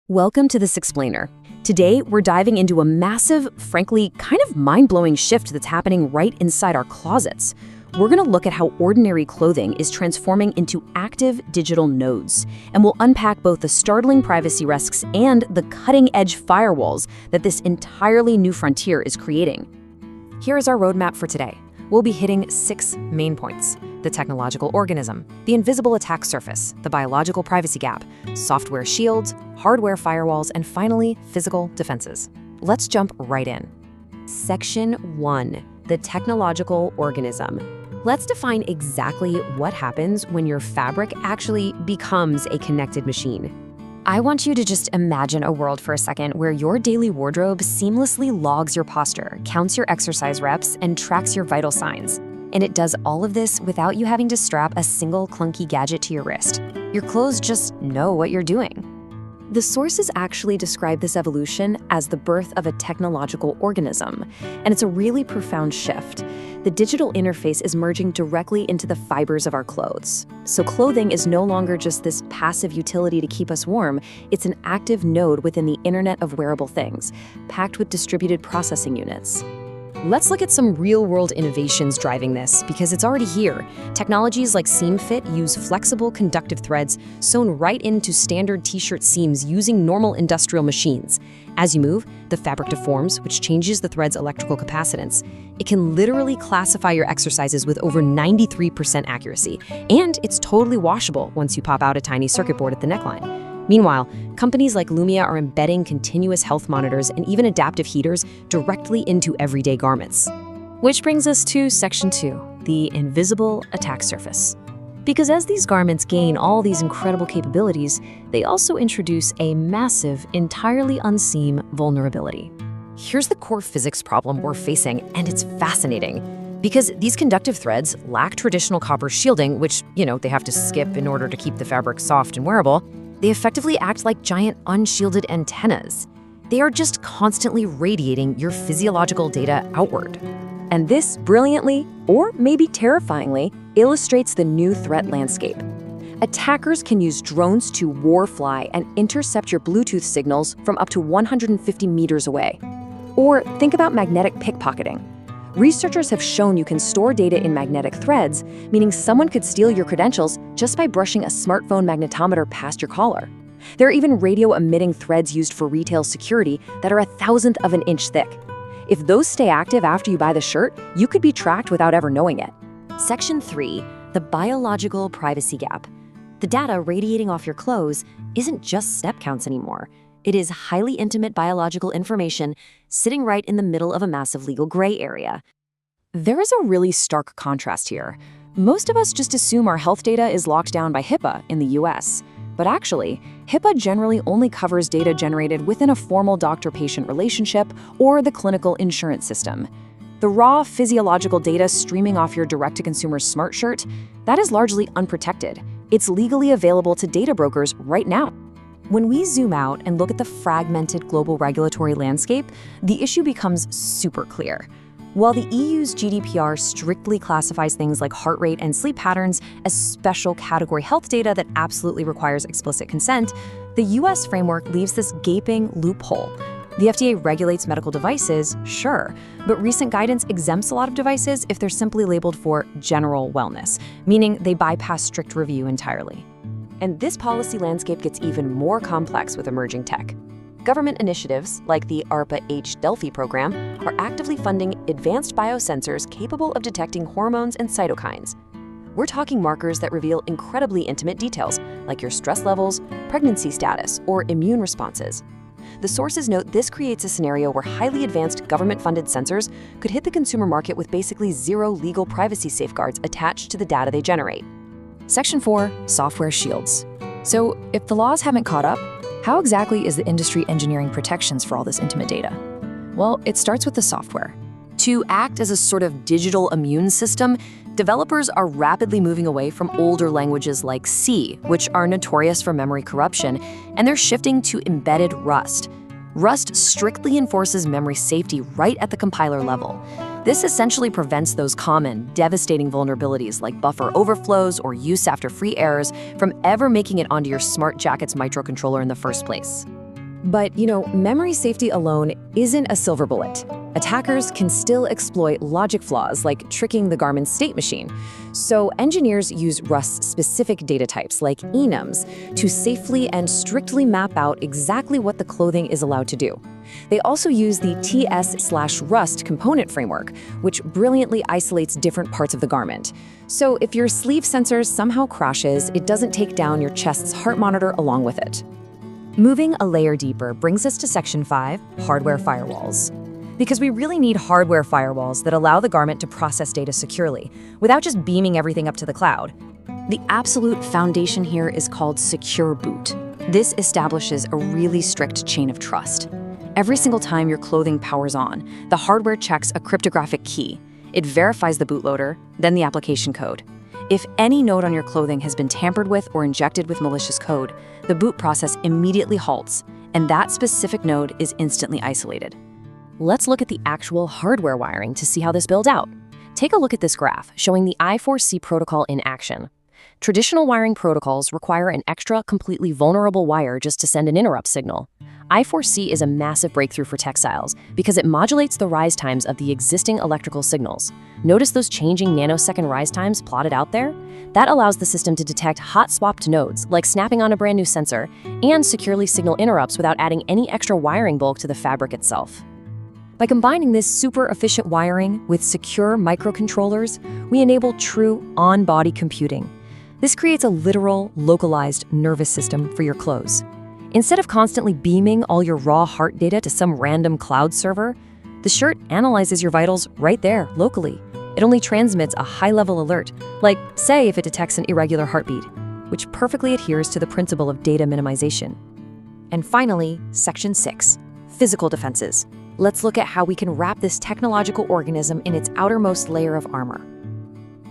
Welcome to this explainer. Today, we're diving into a massive, frankly, kind of mind-blowing shift that's happening right inside our closets. We're going to look at how ordinary clothing is transforming into active digital nodes, and we'll unpack both the startling privacy risks and the cutting-edge firewalls that this entirely new frontier is creating. Here is our roadmap for today. We'll be hitting 6 main points: the technological organism, the invisible attack surface, the biological privacy gap, software shields, hardware firewalls, and finally, physical defenses. Let's jump right in. Section 1, the technological organism. Let's define exactly what happens when your fabric actually becomes a connected machine. I want you to just imagine a world for a second where your daily wardrobe seamlessly logs your posture, counts your exercise reps, and tracks your vital signs. And it does all of this without you having to strap a single clunky gadget to your wrist. Your clothes just know what you're doing. The sources actually describe this evolution as the birth of a technological organism, and it's a really profound shift. The digital interface is merging directly into the fibers of our clothes. So clothing is no longer just this passive utility to keep us warm, it's an active node within the Internet of Wearable Things, packed with distributed processing units. Let's look at some real-world innovations driving this, because it's already here. Technologies like Seam Fit use flexible conductive threads sewn right into standard t-shirt seams using normal industrial machines. As you move, the fabric deforms, which changes the thread's electrical capacitance. It can literally classify your exercises with over 93% accuracy, and it's totally washable once you pop out a tiny circuit board at the neckline. Meanwhile, companies like Lumia are embedding continuous health monitors and even adaptive heaters directly into everyday garments. Which brings us to Section 2, the invisible attack surface. Because as these garments gain all these incredible capabilities, they also introduce a massive, entirely unseen vulnerability. Here's the core physics problem we're facing, and it's fascinating. Because these conductive threads lack traditional copper shielding, which, they have to skip in order to keep the fabric soft and wearable, they effectively act like giant unshielded antennas. They are just constantly radiating your physiological data outward. And this brilliantly, or maybe terrifyingly, illustrates the new threat landscape. Attackers can use drones to warfly and intercept your Bluetooth signals from up to 150 meters away. Or think about magnetic pickpocketing. Researchers have shown you can store data in magnetic threads, meaning someone could steal your credentials just by brushing a smartphone magnetometer past your collar. There are even radio-emitting threads used for retail security that are 1/1000th of an inch thick. If those stay active after you buy the shirt, you could be tracked without ever knowing it. Section 3, the biological privacy gap. The data radiating off your clothes isn't just step counts anymore. It is highly intimate biological information sitting right in the middle of a massive legal gray area. There is a really stark contrast here. Most of us just assume our health data is locked down by HIPAA in the US. But actually, HIPAA generally only covers data generated within a formal doctor-patient relationship or the clinical insurance system. The raw physiological data streaming off your direct-to-consumer smart shirt, that is largely unprotected. It's legally available to data brokers right now. When we zoom out and look at the fragmented global regulatory landscape, the issue becomes super clear. While the EU's GDPR strictly classifies things like heart rate and sleep patterns as special category health data that absolutely requires explicit consent, the US framework leaves this gaping loophole. The FDA regulates medical devices, sure, but recent guidance exempts a lot of devices if they're simply labeled for general wellness, meaning they bypass strict review entirely. And this policy landscape gets even more complex with emerging tech. Government initiatives, like the ARPA-H Delphi program, are actively funding advanced biosensors capable of detecting hormones and cytokines. We're talking markers that reveal incredibly intimate details, like your stress levels, pregnancy status, or immune responses. The sources note this creates a scenario where highly advanced government-funded sensors could hit the consumer market with basically zero legal privacy safeguards attached to the data they generate. Section 4, software shields. So if the laws haven't caught up, how exactly is the industry engineering protections for all this intimate data? Well, it starts with the software. To act as a sort of digital immune system, developers are rapidly moving away from older languages like C, which are notorious for memory corruption, and they're shifting to embedded Rust. Rust strictly enforces memory safety right at the compiler level. This essentially prevents those common, devastating vulnerabilities like buffer overflows or use after free errors from ever making it onto your smart jacket's microcontroller in the first place. But, memory safety alone isn't a silver bullet. Attackers can still exploit logic flaws like tricking the garment's state machine. So engineers use Rust-specific data types like enums to safely and strictly map out exactly what the clothing is allowed to do. They also use the TS/Rust component framework, which brilliantly isolates different parts of the garment. So if your sleeve sensor somehow crashes, it doesn't take down your chest's heart monitor along with it. Moving a layer deeper brings us to Section 5, hardware firewalls. Because we really need hardware firewalls that allow the garment to process data securely, without just beaming everything up to the cloud. The absolute foundation here is called Secure Boot. This establishes a really strict chain of trust. Every single time your clothing powers on, the hardware checks a cryptographic key. It verifies the bootloader, then the application code. If any node on your clothing has been tampered with or injected with malicious code, the boot process immediately halts, and that specific node is instantly isolated. Let's look at the actual hardware wiring to see how this builds out. Take a look at this graph showing the I4C protocol in action. Traditional wiring protocols require an extra, completely vulnerable wire just to send an interrupt signal. I4C is a massive breakthrough for textiles because it modulates the rise times of the existing electrical signals. Notice those changing nanosecond rise times plotted out there? That allows the system to detect hot-swapped nodes, like snapping on a brand new sensor, and securely signal interrupts without adding any extra wiring bulk to the fabric itself. By combining this super efficient wiring with secure microcontrollers, we enable true on-body computing. This creates a literal, localized nervous system for your clothes. Instead of constantly beaming all your raw heart data to some random cloud server, the shirt analyzes your vitals right there, locally. It only transmits a high-level alert, like, say, if it detects an irregular heartbeat, which perfectly adheres to the principle of data minimization. And finally, Section 6, physical defenses. Let's look at how we can wrap this technological organism in its outermost layer of armor.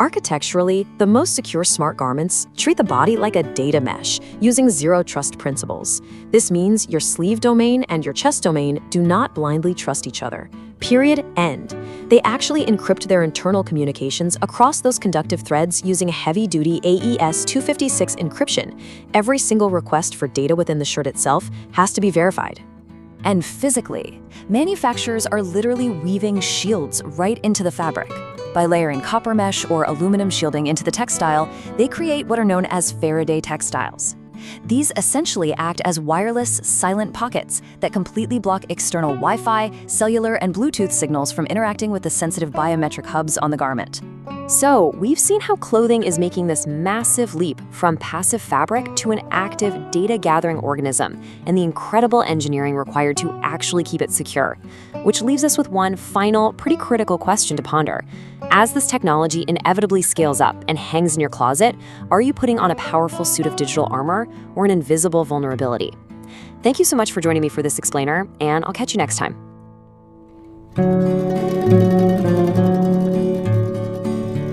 Architecturally, the most secure smart garments treat the body like a data mesh, using zero-trust principles. This means your sleeve domain and your chest domain do not blindly trust each other. Period. End. They actually encrypt their internal communications across those conductive threads using heavy-duty AES 256 encryption. Every single request for data within the shirt itself has to be verified. And physically, manufacturers are literally weaving shields right into the fabric. By layering copper mesh or aluminum shielding into the textile, they create what are known as Faraday textiles. These essentially act as wireless, silent pockets that completely block external Wi-Fi, cellular, and Bluetooth signals from interacting with the sensitive biometric hubs on the garment. So, we've seen how clothing is making this massive leap from passive fabric to an active data-gathering organism, and the incredible engineering required to actually keep it secure. Which leaves us with one final, pretty critical question to ponder. As this technology inevitably scales up and hangs in your closet, are you putting on a powerful suit of digital armor or an invisible vulnerability? Thank you so much for joining me for this explainer, and I'll catch you next time.